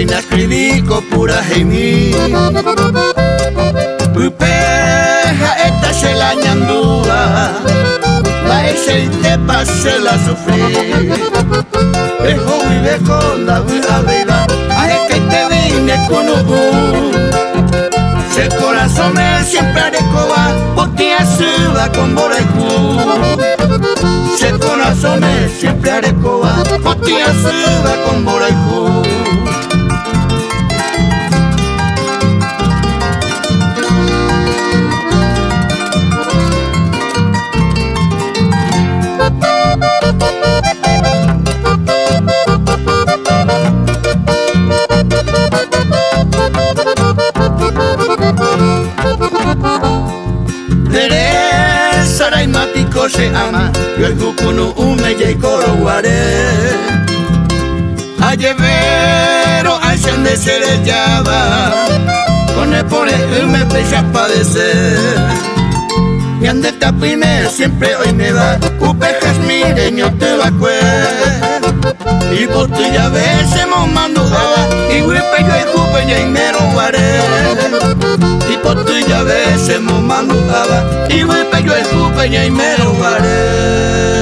na escribí con pura heimi Pupeja esta se la ñandúa La ese y te pase la sufrí Dejo vive con David arriba Ay que te vine con Se corazón me siempre haré coba Porque suba con Borejú Se corazón me siempre haré coba Porque suba con Borejú Sarai matiko se ama Yo el jukunu umeye koro guare Ayevero al de se llama Con el pone me pesa padecer Y ande tapime siempre hoy me va Upejas mireño te va Y por tu ya ves se mando Y huipe yo el jupe ya inero guare Y por tu ya ves se mando Y huipe yo el jupe ya inero guare